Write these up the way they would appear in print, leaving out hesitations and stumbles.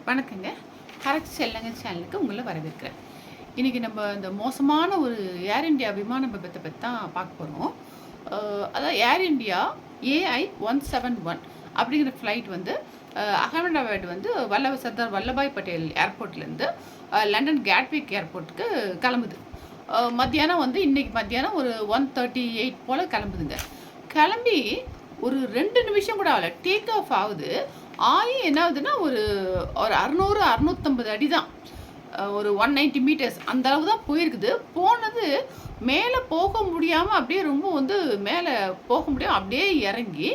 வணக்கங்க. கரெக்ட் செல்லங்க சேனலுக்கு உங்களை வரவேற்கிறேன். இன்றைக்கி நம்ம இந்த மோசமான ஒரு ஏர் இண்டியா விமான விபத்தை பற்றி தான் பார்க்க போகிறோம். அதாவது ஏர் இண்டியா AI-171 அப்படிங்கிற ஃப்ளைட் வந்து அகமதாபாத் வந்து சர்தார் வல்லபாய் பட்டேல் ஏர்போர்ட்லேருந்து லண்டன் கேட்விக் ஏர்போர்ட்டுக்கு கிளம்புது. மத்தியானம் வந்து இன்றைக்கி மத்தியானம் ஒரு 1:38 போல் கிளம்புதுங்க. கிளம்பி ஒரு 2 நிமிஷம் கூட ஆகலை, டேக் ஆஃப் ஆகுது. என்ன ஆகுதுன்னா ஒரு ஒரு 600-650 அடி தான், ஒரு 190 மீட்டர்ஸ் அந்த அளவு தான் போயிருக்குது. போனது மேலே போக முடியாமல் அப்படியே ரொம்ப வந்து மேலே போக முடியாமல் அப்படியே இறங்கி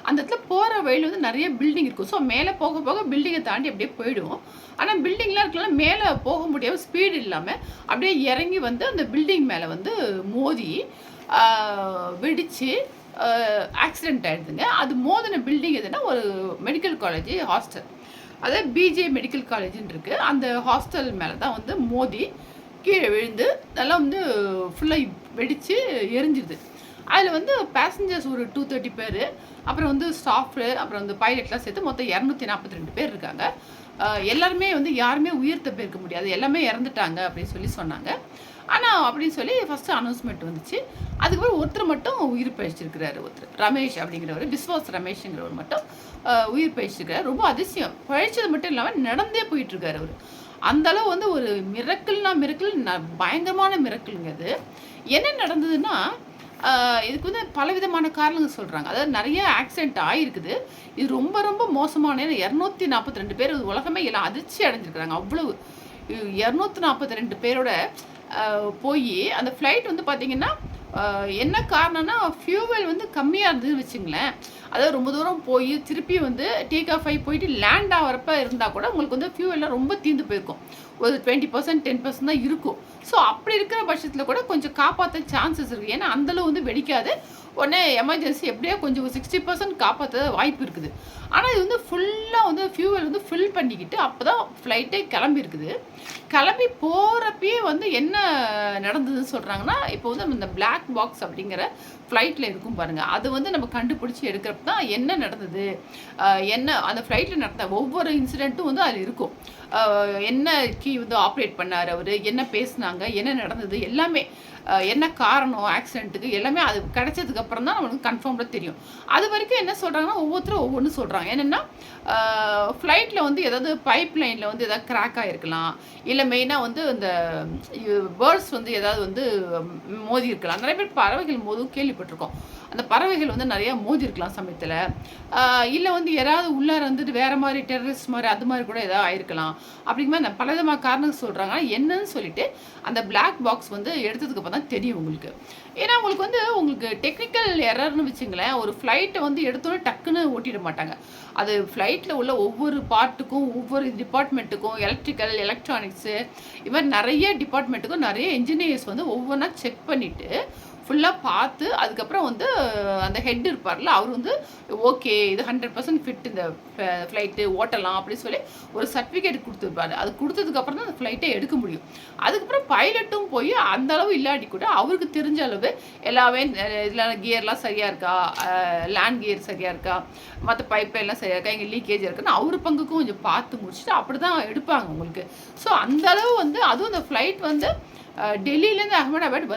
அந்த இடத்துல போகிற வழியில் வந்து நிறைய பில்டிங் இருக்கும். ஸோ மேலே போக போக பில்டிங்கை தாண்டி அப்படியே போயிடும். ஆனால் பில்டிங்லாம் இருக்கலாம், மேலே போக முடியாமல் ஸ்பீடு இல்லாமல் அப்படியே இறங்கி வந்து அந்த பில்டிங் மேலே வந்து மோதி வெடித்து ஆக்சிடெண்ட் ஆகிடுதுங்க. அது மோதின பில்டிங் எதுனா ஒரு மெடிக்கல் காலேஜ் ஹாஸ்டல், அதாவது பிஜே மெடிக்கல் காலேஜுன்னு இருக்குது. அந்த ஹாஸ்டல் மேலே தான் வந்து மோதி கீழே விழுந்து நல்லா வந்து ஃபுல்லாக வெடித்து எரிஞ்சிடுது. அதில் வந்து பேசஞ்சர்ஸ் ஒரு 230 பேர், அப்புறம் வந்து ஸ்டாஃபு, அப்புறம் வந்து பைலட்லாம் சேர்த்து மொத்தம் 242 பேர் இருக்காங்க. எல்லாருமே வந்து யாருமே உயிர் தப்பிருக்க முடியாது, எல்லாமே இறந்துட்டாங்க அப்படின்னு சொல்லி சொன்னாங்க. ஆனால் அப்படின்னு சொல்லி ஃபஸ்ட்டு அனௌன்ஸ்மெண்ட் வந்துச்சு. அதுக்கப்புறம் ஒருத்தர் மட்டும் உயிர் பழிச்சிருக்கிறாரு. ஒருத்தர் ரமேஷ் அப்படிங்கிறவர், விஸ்வாஸ் ரமேஷுங்கிறவர் மட்டும் உயிர் பழிச்சிருக்கிறார். ரொம்ப அதிசயம், பழிச்சது மட்டும் இல்லாமல் நடந்தே போயிட்டுருக்காரு அவர். அந்தளவு வந்து ஒரு மிரக்கிள் பயங்கரமான மிரக்கிளுங்க அது. என்ன நடந்ததுன்னா, இதுக்கு வந்து பலவிதமான காரணங்கள் சொல்கிறாங்க. அதாவது நிறைய ஆக்சிடென்ட் ஆகிருக்குது. இது ரொம்ப ரொம்ப மோசமான 242 பேர் உலகமே எல்லாம் அதிர்ச்சி அடைஞ்சிருக்கிறாங்க. அவ்வளவு 242 பேரோட போய் அந்த ஃப்ளைட் வந்து பார்த்திங்கன்னா என்ன காரணம்னா ஃபியூவல் வந்து கம்மியாக இருந்ததுன்னு வச்சுங்களேன். அதாவது ரொம்ப தூரம் போய் திருப்பி வந்து டேக் ஆஃப் ஆகி போயிட்டு லேண்ட் ஆகிறப்ப இருந்தால் கூட உங்களுக்கு வந்து ஃபியூவெல்லாம் ரொம்ப தீர்ந்து போயிருக்கும். ஒரு 20% 10% தான் இருக்கும். ஸோ அப்படி இருக்கிற பட்சத்தில் கூட கொஞ்சம் காப்பாற்ற சான்சஸ் இருக்குது. ஏன்னா அந்தளவு வந்து வெடிக்காது. உடனே எமர்ஜென்சி எப்படியோ கொஞ்சம் 60% காப்பாற்ற வாய்ப்பு இருக்குது. ஆனால் இது வந்து ஃபுல்லாக வந்து ஃபியூவல் வந்து ஃபில் பண்ணிக்கிட்டு அப்போ தான் ஃப்ளைட்டே கிளம்பியிருக்குது. கிளம்பி போகிறப்பயே வந்து என்ன நடந்ததுன்னு சொல்கிறாங்கன்னா, இப்போ வந்து இந்த பிளாக் பாக்ஸ் அப்படிங்கிற ஃப்ளைட்டில் இருக்கும் பாருங்கள், அது வந்து நம்ம கண்டுபிடிச்சி எடுக்கிறப்ப தான் என்ன நடந்தது, என்ன அந்த ஃப்ளைட்டில் நடந்த ஒவ்வொரு இன்சிடெண்ட்டும் வந்து அதில் இருக்கும். என்ன கீ வந்து ஆப்ரேட் பண்ணார் அவர், என்ன பேசுனாங்க, என்ன நடந்தது, எல்லாமே என்ன காரணம் ஆக்சிடெண்ட்டுக்கு, எல்லாமே அது கிடைச்சதுக்கப்புறம் தான் நம்மளுக்கு கன்ஃபார்ம்டாக தெரியும். அது வரைக்கும் என்ன சொல்கிறாங்கன்னா, ஒவ்வொருத்தரும் ஒவ்வொன்று சொல்கிறாங்க. என்னென்னா ஃப்ளைட்டில் வந்து ஏதாவது பைப் லைனில் வந்து எதாவது கிராக் ஆகிருக்கலாம், இல்லை மெயினாக வந்து இந்த பேர்ட்ஸ் வந்து ஏதாவது வந்து மோதி இருக்கலாம். நிறைய பேர் பறவைகள் மோதும் கேள்விப்பட்டிருக்கோம். அந்த பறவைகள் வந்து நிறையா மோதி இருக்கலாம் சமயத்தில். இல்லை வந்து யாராவது உள்ளார வந்துட்டு வேறு மாதிரி டெரரிஸ்ட் மாதிரி அது மாதிரி கூட ஏதாவது ஆயிருக்கலாம். அப்படிங்கிற மாதிரி பலவிதமான காரணங்கள் சொல்கிறாங்க. என்னன்னு சொல்லிட்டு அந்த பிளாக் பாக்ஸ் வந்து எடுத்ததுக்கப்புறம் தான் தெரியும் உங்களுக்கு. ஏன்னா உங்களுக்கு டெக்னிக்கல் எரர்னு வச்சுங்களேன். ஒரு ஃப்ளைட்டை வந்து எடுத்தோன்னே டக்குன்னு ஓட்டிட மாட்டாங்க. அது ஃப்ளைட்டில் உள்ள ஒவ்வொரு பார்ட்டுக்கும், ஒவ்வொரு டிபார்ட்மெண்ட்டுக்கும், எலக்ட்ரிக்கல், எலக்ட்ரானிக்ஸு, இது மாதிரி நிறைய டிபார்ட்மெண்ட்டுக்கும் நிறைய இன்ஜினியர்ஸ் வந்து ஒவ்வொன்றா செக் பண்ணிவிட்டு ஃபுல்லாக பார்த்து அதுக்கப்புறம் வந்து அந்த ஹெட் இருப்பார்ல, அவர் வந்து ஓகே இது 100% ஃபிட், இந்த ஃப்ளைட்டு ஓட்டலாம் அப்படின்னு சொல்லி ஒரு சர்டிஃபிகேட் கொடுத்துருப்பாரு. அது கொடுத்ததுக்கப்புறம் தான் அந்த ஃப்ளைட்டை எடுக்க முடியும். அதுக்கப்புறம் பைலட்டும் போய் அந்த அளவு இல்லாட்டி கூட அவருக்கு தெரிஞ்ச அளவு எல்லாமே இதில் கியர்லாம் சரியாக இருக்கா, லேண்ட் கியர் சரியாக இருக்கா, மற்ற பைப் எல்லாம் சரியாக இருக்கா, இங்கே லீக்கேஜ் இருக்குன்னு அவர் பங்குக்கும் கொஞ்சம் பார்த்து முடிச்சுட்டு அப்படி தான் எடுப்பாங்க உங்களுக்கு. ஸோ அந்தளவு வந்து அதுவும் அந்த ஃப்ளைட் வந்து டெல்லியிலேருந்து அகமதாபாத்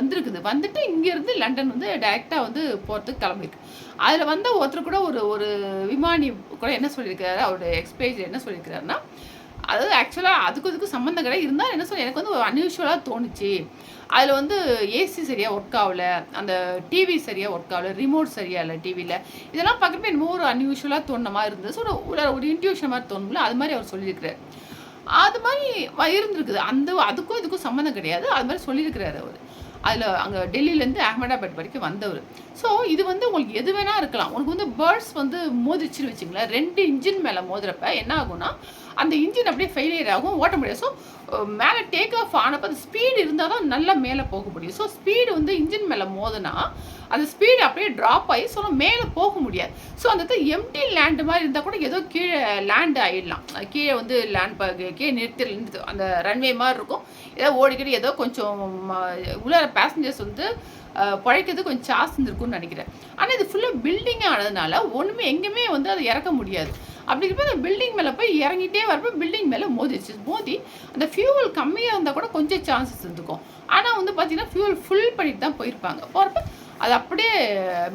வந்துட்டு இங்கேருந்து லண்டன் வந்து டைரெக்டாக வந்து போகிறதுக்கு கிளம்பிருக்கு. அதில் வந்த ஒருத்தர் கூட ஒரு விமானி கூட என்ன சொல்லியிருக்கிறாரு, அவருடைய எக்ஸ்பீரியன்ஸ் என்ன சொல்லியிருக்கிறாருன்னா, அதாவது ஆக்சுவலாக அதுக்கும் சம்மந்தம் கிடையாது. இருந்தாலும் என்ன சொல்ல, எனக்கு வந்து ஒரு அன்யூஷுவலாக தோணுச்சு. அதில் வந்து ஏசி சரியாக ஒர்க் ஆகலை, அந்த டிவி சரியாக ஒர்க் ஆகலை, ரிமோட் சரியாக இல்லை டிவியில், இதெல்லாம் பார்க்குறப்ப என்னமோ ஒரு அன்யூஷுவலாக தோணுன மாதிரி இருந்தது. ஸோ ஒரு இன்ட்யூஷன் மாதிரி தோணும்ல, அது மாதிரி அவர் சொல்லியிருக்கிறார். அது மாதிரி இருந்திருக்குது. அதுக்கும் இதுக்கும் சம்மந்தம் கிடையாது, அது மாதிரி சொல்லியிருக்கிறாரு அவர். அதில் அங்கே டெல்லியிலேருந்து அகமதாபாத் வரைக்கும் வந்தவர். ஸோ இது வந்து உங்களுக்கு எது வேணால் இருக்கலாம். உனக்கு வந்து பேர்ட்ஸ் வந்து மோதிச்சுன்னு வச்சுங்களேன், 2 இன்ஜின் மேலே மோதுறப்ப என்ன ஆகும்னா, அந்த இன்ஜின் அப்படியே ஃபெயிலியர் ஆகும், ஓட்ட முடியாது. ஸோ மேலே டேக் ஆஃப் ஆனப்போ அந்த ஸ்பீடு இருந்தால் தான் நல்லா மேலே போக முடியும். ஸோ ஸ்பீடு வந்து இன்ஜின் மேலே மோதுனா அந்த ஸ்பீடு அப்படியே ட்ராப் ஆகி ஸோ மேலே போக முடியாது. ஸோ அந்த எம்டி லேண்டு மாதிரி இருந்தால் கூட ஏதோ கீழே லேண்ட் ஆகிடலாம். கீழே வந்து கீழே நிறுத்தி அந்த ரன்வே மாதிரி இருக்கும், ஏதோ ஓடிக்கிட்டு ஏதோ கொஞ்சம் உள்ள பேசஞ்சர்ஸ் வந்து பழைக்கிறது கொஞ்சம் சாஸ் இருந்திருக்கும்னு நினைக்கிறேன். ஆனால் இது ஃபுல்லாக பில்டிங்காக ஆனதுனால ஒன்றுமே எங்கேயுமே வந்து அதை இறக்க முடியாது. அப்படிங்கிறப்ப அந்த பில்டிங் மேலே போய் இறங்கிட்டே வரப்போ பில்டிங் மேலே மோதிச்சு. மோதி அந்த ஃபியூவல் கம்மியாக இருந்தால் கூட கொஞ்சம் சான்சஸ் இருந்துக்கும். ஆனால் வந்து பார்த்தீங்கன்னா ஃபியூவல் ஃபுல் பண்ணிட்டு தான் போயிருப்பாங்க. போகிறப்ப அது அப்படியே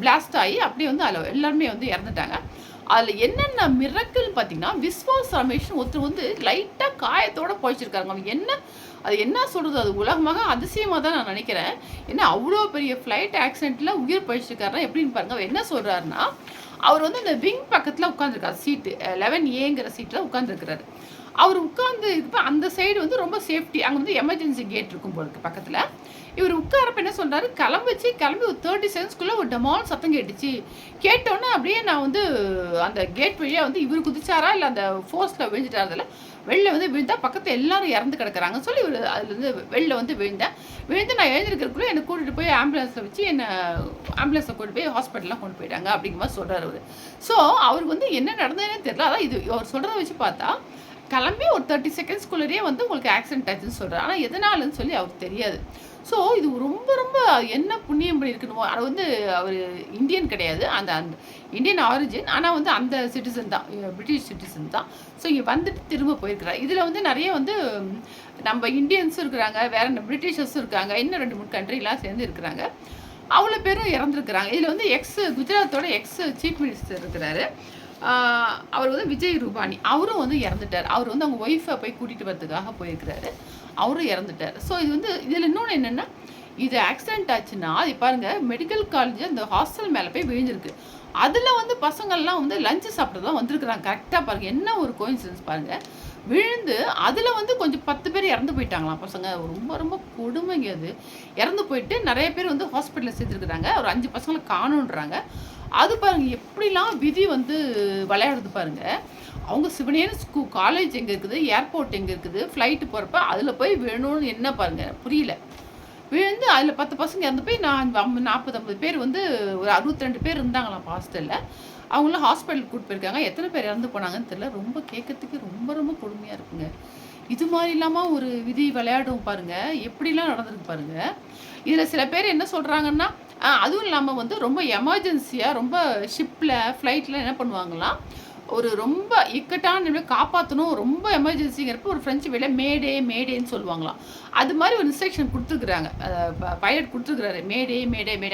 பிளாஸ்ட் ஆகி அப்படியே வந்து அதில் எல்லாருமே வந்து இறந்துட்டாங்க. அதில் என்னென்ன மிரக்கல் பார்த்தீங்கன்னா, விஸ்வாஸ் ரமேஷ்னு ஒருத்தர் வந்து லைட்டாக காயத்தோடு பொழைச்சிருக்காங்க. அவங்க என்ன சொல்கிறது, அது உலகமாக அதிசயமாக தான் நான் நினைக்கிறேன். ஏன்னா அவ்வளோ பெரிய ஃப்ளைட் ஆக்சிடெண்ட்டில் உயிர் பழிச்சிருக்காருன்னா எப்படின்னு பாருங்கள். அவர் என்ன சொல்கிறாருன்னா, அவர் வந்து அந்த விங் பக்கத்தில் உட்காந்துருக்காரு, சீட்டு 11ஏங்கிற சீட்டில் உட்காந்துருக்கிறாரு. அவர் உட்காந்து இப்போ அந்த சைடு வந்து ரொம்ப சேஃப்டி, அங்கே வந்து எமர்ஜென்சி கேட் இருக்கும் போல இருக்குது பக்கத்தில். இவர் உட்காரப்ப என்ன சொல்கிறாரு, கிளம்பி ஒரு 30 செகண்ட்ஸ்குள்ளே ஒரு டமால் சத்தம் கேட்டுச்சு. கேட்டோன்னே அப்படியே நான் வந்து அந்த கேட் வழியாக வந்து இவர் குதிச்சாரா இல்லை அந்த ஃபோர்ஸில் விழுந்துட்டாரதில்ல, வெளில வந்து விழுந்தா பக்கத்தில் எல்லாரும் இறந்து கிடக்குறாங்கன்னு சொல்லி இவர் அதுலேருந்து வெளில வந்து விழுந்து நான் எழுந்திருக்கிறதுக்குள்ளே என்னை கூட்டிகிட்டு போய் ஆம்புலன்ஸில் வச்சு என்னை ஆம்புலன்ஸில் கூட்டிட்டு போய் ஹாஸ்பிட்டலாம் கொண்டு போயிட்டாங்க அப்படிங்கிற மாதிரி சொல்கிறார் அவர். ஸோ அவருக்கு வந்து என்ன நடந்ததுன்னே தெரியல. அதான் இது அவர் சொல்கிறத வச்சு பார்த்தா கிளம்பி ஒரு 30 செகண்ட்ஸ்குள்ளேயே வந்து உங்களுக்கு ஆக்சிடென்ட் ஆச்சுன்னு சொல்கிறார். ஆனால் எதனாலன்னு சொல்லி அவருக்கு தெரியாது. ஸோ இது ரொம்ப ரொம்ப என்ன புண்ணியம் பண்ணியிருக்கணுமோ. அது வந்து அவர் இந்தியன் கிடையாது, அந்த அந்த இந்தியன் ஆரிஜின். ஆனால் வந்து அந்த சிட்டிசன் தான், பிரிட்டிஷ் சிட்டிசன் தான். ஸோ இங்கே வந்துட்டு திரும்ப போயிருக்கிறார். இதில் வந்து நிறைய வந்து நம்ம இந்தியன்ஸும் இருக்கிறாங்க, வேற பிரிட்டிஷர்ஸும் இருக்காங்க, இன்னும் 2-3 கண்ட்ரிலாம் சேர்ந்து இருக்கிறாங்க. அவ்வளோ பேரும் இறந்துருக்குறாங்க. இதில் வந்து குஜராத்தோட சீஃப் மினிஸ்டர் இருக்கிறாரு. அவர் வந்து விஜய் ரூபானி, அவரும் வந்து இறந்துட்டார். அவர் வந்து அவங்க ஒய்ஃபை போய் கூட்டிகிட்டு வரதுக்காக போயிருக்கிறாரு, அவரும் இறந்துட்டார். ஸோ இது வந்து இதில் இன்னொன்று என்னென்னா, இது ஆக்சிடென்ட் ஆச்சுன்னா அது பாருங்கள், மெடிக்கல் காலேஜ் அந்த ஹாஸ்டல் மேலே போய் விழுந்திருக்கு. அதில் வந்து பசங்கள்லாம் வந்து லஞ்சு சாப்பிட்டு தான் வந்திருக்கிறாங்க. கரெக்டாக பாருங்கள், என்ன ஒரு கோயின்சிடன்ஸ் பாருங்கள். விழுந்து அதில் வந்து கொஞ்சம் 10 பேர் இறந்து போயிட்டாங்களாம் பசங்க. ரொம்ப ரொம்ப கொடுமைங்க அது. இறந்து போயிட்டு நிறைய பேர் வந்து ஹாஸ்பிட்டலில் சேர்த்துருக்குறாங்க. ஒரு 5 பசங்களை காணுன்றாங்க. அது பாருங்கள் எப்படிலாம் விதி வந்து விளையாடுது பாருங்கள். அவங்க சிவனேன்னு காலேஜ் எங்கே இருக்குது, ஏர்போர்ட் எங்கே இருக்குது, ஃப்ளைட்டு போகிறப்ப அதில் போய் விழணும்னு என்ன பாருங்கள், புரியல. விழுந்து அதில் 10 பசங்க இறந்து போய் 40-50 பேர் வந்து ஒரு 62 பேர் இருந்தாங்களாம் ஹாஸ்டலில். அவங்களாம் ஹாஸ்பிட்டலுக்கு கூப்பிட்டு போயிருக்காங்க. எத்தனை பேர் இறந்து போனாங்கன்னு தெரியல. ரொம்ப கேட்கறதுக்கு ரொம்ப ரொம்ப கொடுமையாக இருக்குங்க. இது மாதிரி இல்லாமல் ஒரு விதி விளையாடும் பாருங்கள், எப்படிலாம் நடந்திருக்கு பாருங்கள். இதில் சில பேர் என்ன சொல்கிறாங்கன்னா, அதுவும் இல்லாமல் வந்து ரொம்ப எமர்ஜென்சியாக ரொம்ப ஷிப்பில் ஃப்ளைட்டில் என்ன பண்ணுவாங்களாம், ஒரு ரொம்ப இக்கட்டான நிலையில் காப்பாற்றணும், ரொம்ப எமர்ஜென்சிங்கிறப்போ ஒரு ஃப்ரெஞ்சு வேலை மேடேன்னு சொல்லுவாங்களாம். அது மாதிரி ஒரு இன்ஸ்ட்ரக்ஷன் கொடுத்துருக்குறாங்க, பைலட் கொடுத்துருக்குறாரு. மேடே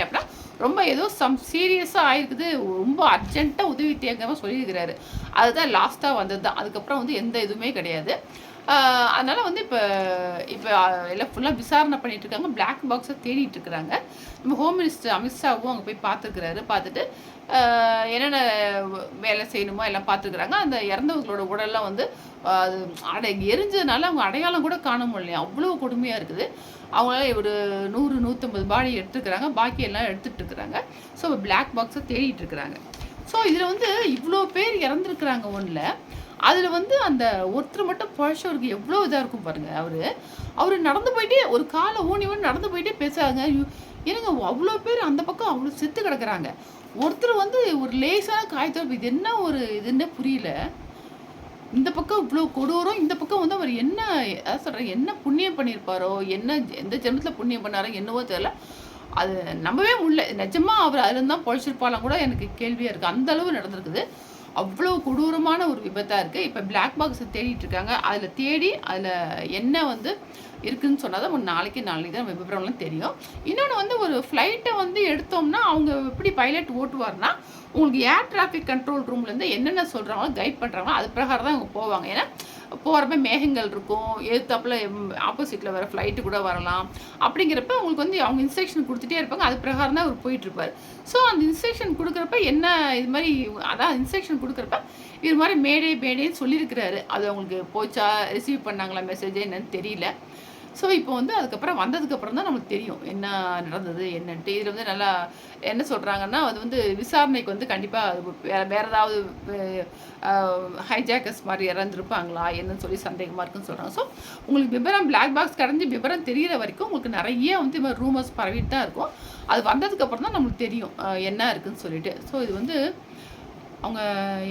அப்படின்னா ரொம்ப ஏதோ சீரியஸாக ஆயிருக்குது, ரொம்ப அர்ஜென்ட்டாக உதவி தேங்காம சொல்லியிருக்கிறாரு. அதுதான் லாஸ்ட்டாக வந்தது தான். அதுக்கப்புறம் வந்து எந்த இதுவுமே கிடையாது. அதனால் வந்து இப்போ எல்லாம் ஃபுல்லாக விசாரணை பண்ணிகிட்டு இருக்காங்க. பிளாக் பாக்ஸை தேடிட்டு இருக்கிறாங்க. நம்ம ஹோம் மினிஸ்டர் அமித்ஷாவும் அங்கே போய் பார்த்துருக்குறாரு. பார்த்துட்டு என்னென்ன வேலை செய்யணுமோ எல்லாம் பார்த்துருக்குறாங்க. அந்த இறந்தவங்களோட உடல்லாம் வந்து அது எரிஞ்சதுனால அவங்க அடையாளம் கூட காண முடியலையா, அவ்வளோ கொடுமையாக இருக்குது. அவங்களால ஒரு 100-150 பாடி எடுத்துக்கிறாங்க, பாக்கி எல்லாம் எடுத்துகிட்டு இருக்கிறாங்க. ஸோ பிளாக் பாக்ஸை தேடிட்டு இருக்கிறாங்க. ஸோ இதில் வந்து இவ்வளோ பேர் இறந்துருக்குறாங்க ஒன்றில். அதில் வந்து அந்த ஒருத்தர் மட்டும் பொழைச்சவருக்கு எவ்வளோ இதாக இருக்கும் பாருங்கள். அவர் நடந்து போயிட்டே ஒரு காலை ஊனி நடந்து போயிட்டே பேசுகிறாங்க. ஏனுங்க அவ்வளோ பேர் அந்த பக்கம் அவ்வளோ செத்து கிடக்குறாங்க. ஒருத்தர் வந்து ஒரு லேசான காயத்தோடு, இது என்ன ஒரு இதுன்னு புரியல. இந்த பக்கம் இவ்வளோ கொடூரம், இந்த பக்கம் வந்து அவர் என்ன அதான் சொல்கிறேன், என்ன புண்ணியம் பண்ணியிருப்பாரோ, எந்த ஜென்மத்தில் புண்ணியம் பண்ணாரோ என்னவோ தெரியல. அது நம்பவே முடியல. நிஜமாக அவர் அதுலேருந்து தான் பொழைச்சிருப்பாலாம் கூட எனக்கு கேள்வியாக இருக்குது. அந்த அளவு நடந்திருக்குது. அவ்வளோ கொடூரமான ஒரு விபத்தாக இருக்குது. இப்போ பிளாக் பாக்ஸை தேடிட்டு இருக்காங்க. அதில் தேடி அதில் என்ன வந்து இருக்குதுன்னு சொன்னால் தான் நாளைக்கு தான் நம்ம விவரம்லாம் தெரியும். இன்னொன்று வந்து ஒரு ஃப்ளைட்டை வந்து எடுத்தோம்னா அவங்க எப்படி பைலட் ஓட்டுவார்னா, உங்களுக்கு ஏர் டிராஃபிக் கண்ட்ரோல் ரூம்லேருந்து என்னென்ன சொல்கிறாங்களோ கைட் பண்ணுறாங்களோ அது பிரகாரம் தான் அவங்க போவாங்க. ஏன்னா போகிறப்ப மேகங்கள் இருக்கும், எதிர்த்தாப்புல ஆப்போசிட்டில் வர ஃப்ளைட்டு கூட வரலாம். அப்படிங்கிறப்ப உங்களுக்கு வந்து அவங்க இன்ஸ்ட்ரக்ஷன் கொடுத்துட்டே இருப்பாங்க. அது பிரகாரம் தான் அவர் போயிட்டுருப்பார். ஸோ அந்த இன்ஸ்ட்ரக்ஷன் கொடுக்குறப்ப என்ன இது மாதிரி அதான் இன்ஸ்ட்ரக்ஷன் கொடுக்குறப்ப இது மாதிரி மேடேன்னு சொல்லியிருக்கிறாரு. அது அவங்களுக்கு போச்சா, ரிசீவ் பண்ணாங்களா மெசேஜ் என்னன்னு தெரியல. ஸோ இப்போ வந்து அதுக்கப்புறம் வந்ததுக்கப்புறம் தான் நமக்கு தெரியும் என்ன நடந்தது என்னன்ட்டு. இதில் வந்து நல்லா என்ன சொல்கிறாங்கன்னா, அது வந்து விசாரணைக்கு வந்து கண்டிப்பாக வேறு ஏதாவது ஹைஜாக்கர்ஸ் மாதிரி இறந்துருப்பாங்களா என்னன்னு சொல்லி சந்தேகமாக இருக்குன்னு சொல்கிறாங்க. ஸோ உங்களுக்கு விவரம் பிளாக் பாக்ஸ் கடைஞ்சி விவரம் தெரிகிற வரைக்கும் உங்களுக்கு நிறைய வந்து இது மாதிரி ரூமர்ஸ் பரவிட்டு தான் இருக்கும். அது வந்ததுக்கப்புறம் தான் நம்மளுக்கு தெரியும் என்ன இருக்குதுன்னு சொல்லிட்டு. ஸோ இது வந்து அவங்க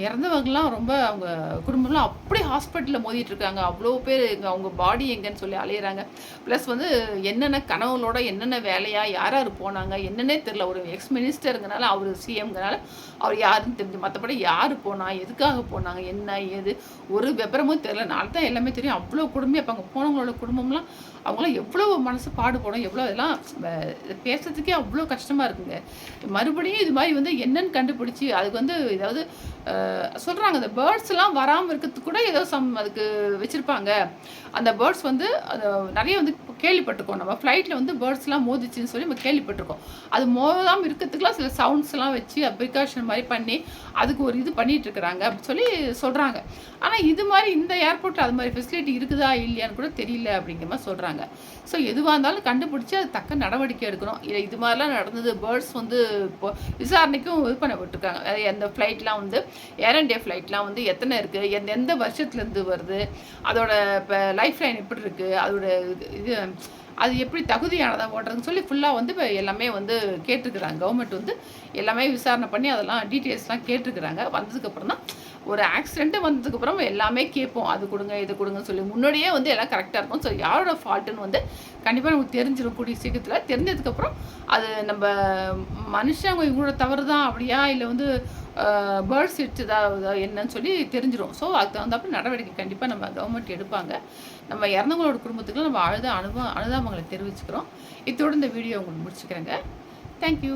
இறந்தவங்கலாம் ரொம்ப அவங்க குடும்பம்லாம் அப்படியே ஹாஸ்பிட்டலில் மோதிட்டு இருக்காங்க. அவ்வளோ பேர் அவங்க பாடி எங்கன்னு சொல்லி அலையிறாங்க. ப்ளஸ் வந்து என்னென்ன கனவுகளோட என்னென்ன வேலையாக யார் யார் போனாங்க என்னன்னே தெரில. ஒரு எக்ஸ் மினிஸ்டருங்கனால அவர் சிஎம்ங்கனால அவர் யாருன்னு தெரிஞ்சு, மற்றபடி யார் போனா, எதுக்காக போனாங்க, என்ன ஏது ஒரு விபரமும் தெரியல. நாளைக்கு தான் எல்லாமே தெரியும். அவ்வளோ கொடுமையாக இப்போ அங்கே போனவங்களோட குடும்பம்லாம் அவங்களாம் எவ்வளோ மனசு பாடுபடும், எவ்வளோ இதெல்லாம் பேசுறதுக்கே அவ்வளோ கஷ்டமாக இருக்குங்க. மறுபடியும் இது மாதிரி வந்து என்னன்னு கண்டுபிடிச்சி அதுக்கு வந்து ஏதாவது சொல்கிறாங்க, அந்த பேர்ட்ஸ்லாம் வராமல் இருக்கிறதுக்கு கூட ஏதோ அதுக்கு வச்சுருப்பாங்க. அந்த பேர்ட்ஸ் வந்து அது நிறைய வந்து கேள்விப்பட்டிருக்கோம். நம்ம ஃப்ளைட்டில் வந்து பேர்ட்ஸ்லாம் மோதிச்சுன்னு சொல்லி நம்ம கேள்விப்பட்டிருக்கோம். அது மோதாமல் இருக்கிறதுக்குலாம் சில சவுண்ட்ஸ்லாம் வச்சு ப்ரிகாஷன் மாதிரி பண்ணி அதுக்கு ஒரு இது பண்ணிகிட்டு இருக்கிறாங்க அப்படின்னு சொல்லி சொல்கிறாங்க. ஆனால் இது மாதிரி இந்த ஏர்போர்ட்டில் அது மாதிரி ஃபெசிலிட்டி இருக்குதா இல்லையான்னு கூட தெரியல அப்படிங்கிற மாதிரி சொல்கிறாங்க. ஸோ எதுவாக இருந்தாலும் கண்டுபிடிச்சி அது தக்க நடவடிக்கை எடுக்கணும். இது மாதிரிலாம் நடந்தது. பேர்ட்ஸ் வந்து இப்போ விசாரணைக்கும் இது பண்ண விட்டுருக்காங்க. எந்த ஃப்ளைட்லாம் வந்து ஏர் இண்டியா ஃப்ளைட்லாம் வந்து எத்தனை இருக்குது, எந்த வருஷத்துலேருந்து வருது, அதோட இப்போ லைஃப் லைன் எப்படி இருக்குது, அதோட இது அது எப்படி தகுதியானதாக ஓட்டுறதுன்னு சொல்லி ஃபுல்லாக வந்து இப்போ எல்லாமே வந்து கேட்டிருக்கிறாங்க. கவர்மெண்ட் வந்து எல்லாமே விசாரணை பண்ணி அதெல்லாம் டீட்டெயில்ஸ்லாம் கேட்டிருக்கிறாங்க. வந்ததுக்கப்புறம் தான் ஒரு ஆக்சிடென்ட்டு வந்ததுக்கப்புறம் எல்லாமே கேட்போம். அது கொடுங்க இது கொடுங்கன்னு சொல்லி முன்னாடியே வந்து எல்லாம் கரெக்டாக இருக்கும். ஸோ யாரோட ஃபால்ட்டுன்னு வந்து கண்டிப்பாக நமக்கு தெரிஞ்சிடும் கூடிய சீக்கிரத்தில். தெரிஞ்சதுக்கப்புறம் அது நம்ம மனுஷங்க இவங்களோட தவறு தான் அப்படியா இல்லை வந்து பேர்ட்ஸ் இடிச்சதா என்னன்னு சொல்லி தெரிஞ்சிடும். ஸோ அதுக்கு தகுந்தாப்புல நடவடிக்கை கண்டிப்பாக நம்ம கவர்மெண்ட் எடுப்பாங்க. நம்ம இறந்தவங்களோட குடும்பத்துக்குலாம் நம்ம அனுதாபங்களை தெரிவிச்சுக்கிறோம். இதோடு இந்த வீடியோ உங்களுக்கு முடிச்சுக்கிறேங்க. தேங்க்யூ.